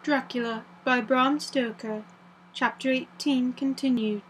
Dracula by Bram Stoker. Chapter 18 continued.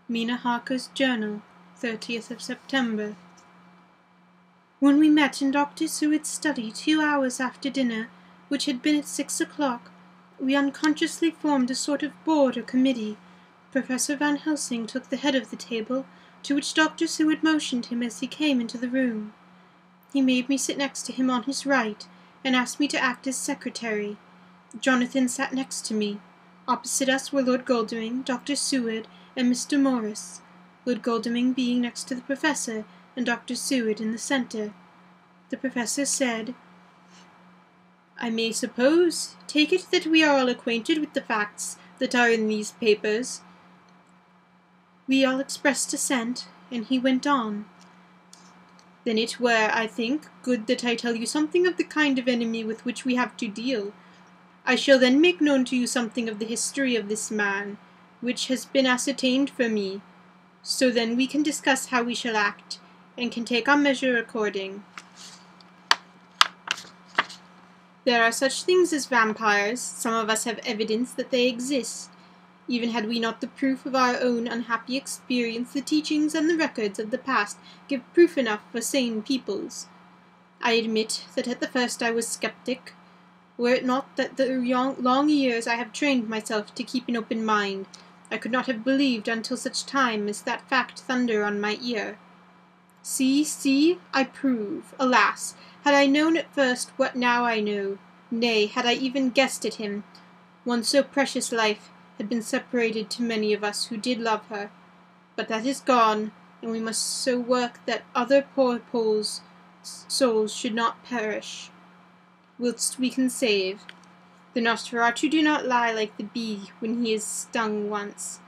Mina Harker's Journal, 30th of September. When we met in Dr. Seward's study 2 hours after dinner, which had been at 6 o'clock, we unconsciously formed a sort of board or committee. Professor Van Helsing took the head of the table, to which Dr. Seward motioned him as he came into the room. He made me sit next to him on his right, and asked me to act as secretary. Jonathan sat next to me. Opposite us were Lord Godalming, Dr. Seward, and Mr. Morris, Lord Godalming being next to the Professor, and Dr. Seward in the centre. The Professor said, "I may take it that we are all acquainted with the facts that are in these papers." We all expressed assent, and he went on. "Then it were, I think, good that I tell you something of the kind of enemy with which we have to deal. I shall then make known to you something of the history of this man, which has been ascertained for me, so then we can discuss how we shall act, and can take our measure according. There are such things as vampires. Some of us have evidence that they exist. Even had we not the proof of our own unhappy experience, the teachings and the records of the past give proof enough for sane peoples. I admit that at the first I was skeptic. Were it not that the long years I have trained myself to keep an open mind, I could not have believed until such time as that fact thunder on my ear. See, I prove. Alas, had I known at first what now I know, nay, had I even guessed at him, one so precious life had been separated to many of us who did love her. But that is gone, and we must so work that other poor souls should not perish, whilst we can save. The Nosferatu do not lie like the bee when he is stung once.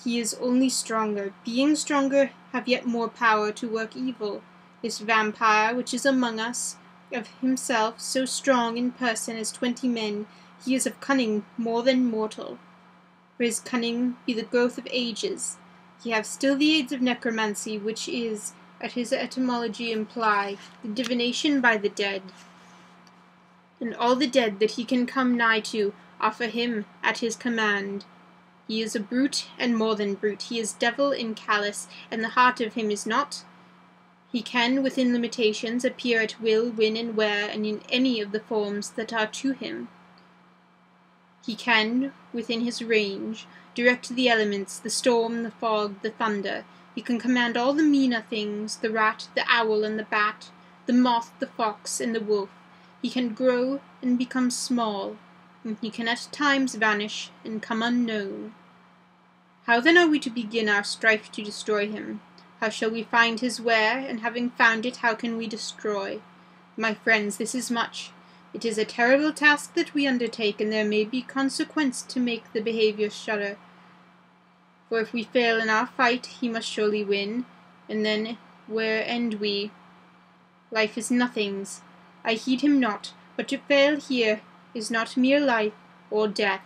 He is only stronger. Being stronger, have yet more power to work evil. This vampire which is among us, of himself so strong in person as 20 men, he is of cunning more than mortal. For his cunning be the growth of ages. He have still the aids of necromancy, which is, at his etymology imply, the divination by the dead. And all the dead that he can come nigh to offer him at his command. He is a brute, and more than brute. He is devil in callous, and the heart of him is not. He can, within limitations, appear at will, when and where, and in any of the forms that are to him. He can, within his range, direct the elements, the storm, the fog, the thunder. He can command all the meaner things, the rat, the owl, and the bat, the moth, the fox, and the wolf. He can grow and become small, and he can at times vanish and come unknown. How then are we to begin our strife to destroy him? How shall we find his where, and having found it, how can we destroy? My friends, this is much. It is a terrible task that we undertake, and there may be consequence to make the behaviour shudder. For if we fail in our fight, he must surely win, and then where end we? Life is nothings. I heed him not, but to fail here is not mere life or death.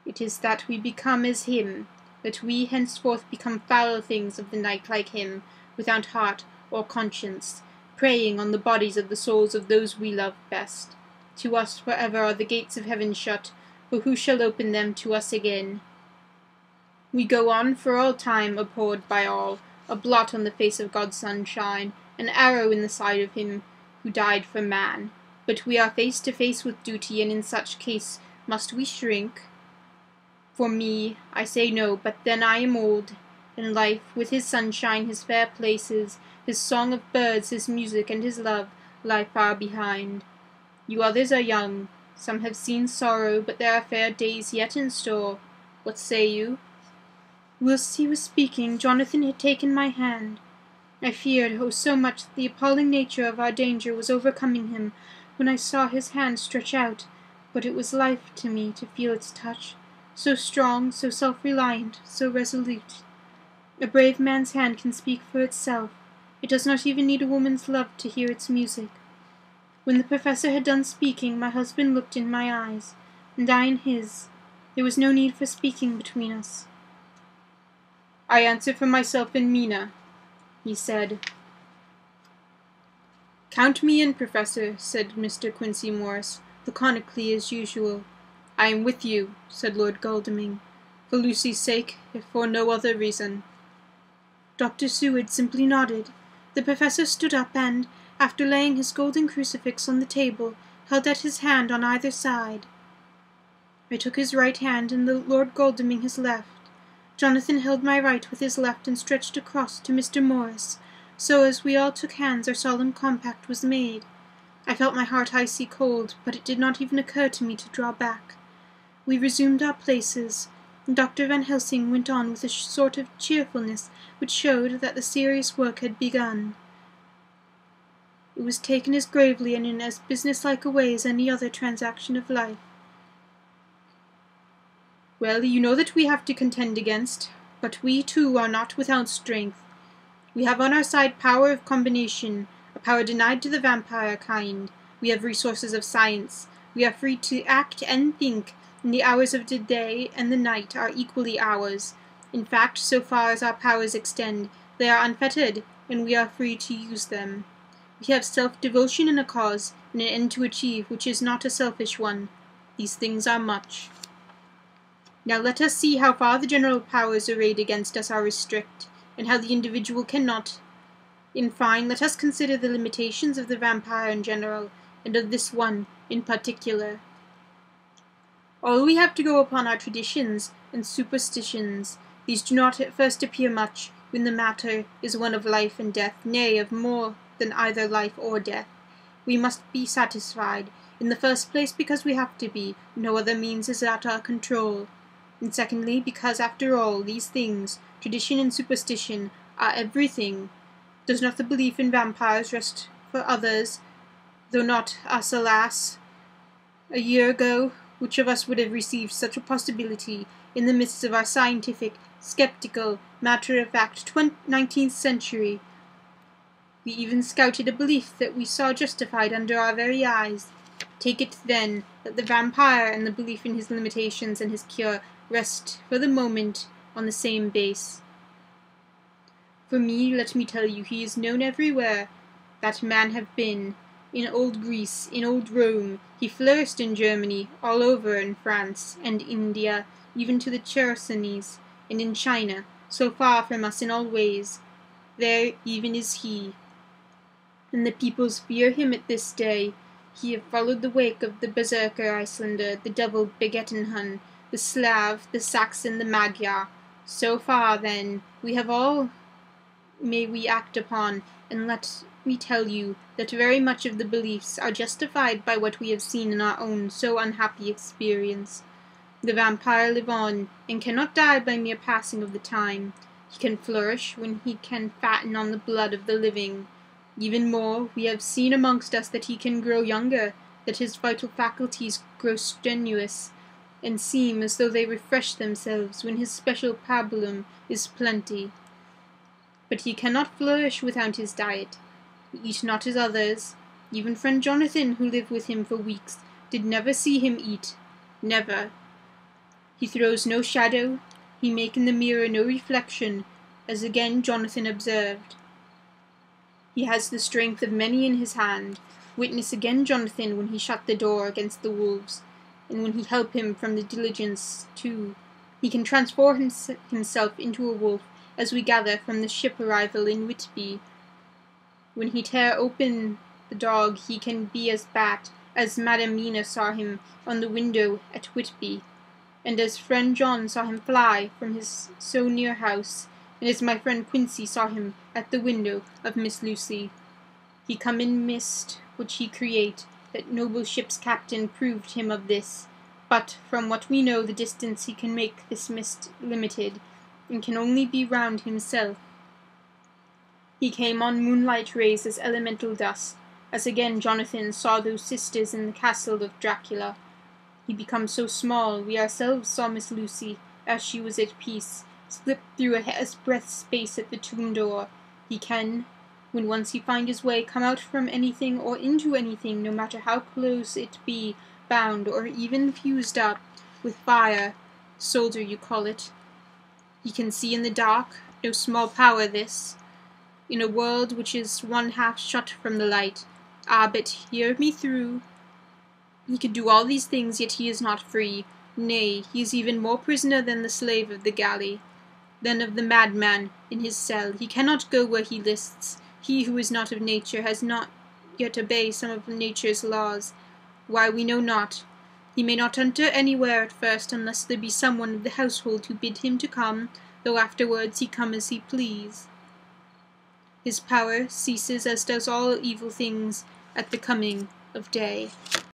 It is that we become as him, that we henceforth become foul things of the night like him, without heart or conscience, preying on the bodies of the souls of those we love best. To us forever are the gates of heaven shut, for who shall open them to us again? We go on for all time, abhorred by all, a blot on the face of God's sunshine, an arrow in the side of him who died for man. But we are face to face with duty, and in such case must we shrink? For me, I say no, but then I am old, and life, with his sunshine, his fair places, his song of birds, his music, and his love, lie far behind. You others are young. Some have seen sorrow, but there are fair days yet in store. What say you?" Whilst he was speaking, Jonathan had taken my hand. I feared, oh so much, that the appalling nature of our danger was overcoming him, when I saw his hand stretch out, but it was life to me to feel its touch, so strong, so self-reliant, so resolute. A brave man's hand can speak for itself. It does not even need a woman's love to hear its music. When the Professor had done speaking, my husband looked in my eyes, and I in his. There was no need for speaking between us. "I answer for myself and Mina," he said. "Count me in, Professor," said Mr. Quincy Morris. laconically as usual. "I am with you," said Lord Godalming, "for Lucy's sake, if for no other reason." Dr. Seward simply nodded. The Professor stood up and, after laying his golden crucifix on the table, held out his hand on either side. I took his right hand and Lord Godalming his left. Jonathan held my right with his left and stretched across to Mr. Morris, so as we all took hands our solemn compact was made. I felt my heart icy cold, but it did not even occur to me to draw back. We resumed our places, and Dr. Van Helsing went on with a sort of cheerfulness which showed that the serious work had begun. It was taken as gravely and in as businesslike a way as any other transaction of life. "Well, you know that we have to contend against, but we too are not without strength. We have on our side power of combination, a power denied to the vampire kind. We have resources of science. We are free to act and think, and the hours of the day and the night are equally ours. In fact, so far as our powers extend, they are unfettered, and we are free to use them. We have self-devotion in a cause, and an end to achieve which is not a selfish one. These things are much. Now let us see how far the general powers arrayed against us are restrict, and how the individual cannot. In fine, let us consider the limitations of the vampire in general, and of this one in particular. All we have to go upon are traditions and superstitions. These do not at first appear much, when the matter is one of life and death, nay, of more than either life or death. We must be satisfied, in the first place because we have to be, no other means is at our control, and secondly because, after all, these things, tradition and superstition, are everything. Does not the belief in vampires rest for others, though not us, alas? A year ago, which of us would have received such a possibility in the midst of our scientific, sceptical, matter-of-fact 19th century? We even scouted a belief that we saw justified under our very eyes. Take it, then, that the vampire and the belief in his limitations and his cure rest, for the moment, on the same base. For me, let me tell you, he is known everywhere. That man have been. In old Greece, in old Rome, he flourished in Germany, all over in France, and India, even to the Chersonese, and in China, so far from us in all ways. There even is he. And the peoples fear him at this day. He have followed the wake of the Berserker Icelander, the devil Begettenhun, the Slav, the Saxon, the Magyar. So far, then, we have all may we act upon, and let me tell you that very much of the beliefs are justified by what we have seen in our own so unhappy experience. The vampire live on, and cannot die by mere passing of the time. He can flourish when he can fatten on the blood of the living. Even more, we have seen amongst us that he can grow younger, that his vital faculties grow strenuous, and seem as though they refresh themselves when his special pabulum is plenty. But he cannot flourish without his diet. He eat not as others. Even friend Jonathan, who lived with him for weeks, did never see him eat. Never. He throws no shadow. He make in the mirror no reflection, as again Jonathan observed. He has the strength of many in his hand. Witness again Jonathan when he shut the door against the wolves, and when he helped him from the diligence too. He can transform himself into a wolf, as we gather from the ship arrival in Whitby. When he tear open the dog, he can be as bat, as Madam Mina saw him on the window at Whitby, and as friend John saw him fly from his so near house, and as my friend Quincy saw him at the window of Miss Lucy. He come in mist, which he create, that noble ship's captain proved him of this, but from what we know the distance he can make this mist limited, and can only be round himself. He came on moonlight rays as elemental dust, as again Jonathan saw those sisters in the castle of Dracula. He become so small, we ourselves saw Miss Lucy, as she was at peace, slip through a hair's breadth space at the tomb door. He can, when once he find his way, come out from anything or into anything, no matter how close it be, bound or even fused up with fire, solder you call it. He can see in the dark, no small power this, in a world which is one half shut from the light. Ah, but hear me through. He can do all these things, yet he is not free. Nay, he is even more prisoner than the slave of the galley, than of the madman in his cell. He cannot go where he lists. He who is not of nature has not yet obeyed some of nature's laws. Why, we know not. He may not enter anywhere at first, unless there be some one of the household who bid him to come, though afterwards he come as he please. His power ceases, as does all evil things, at the coming of day.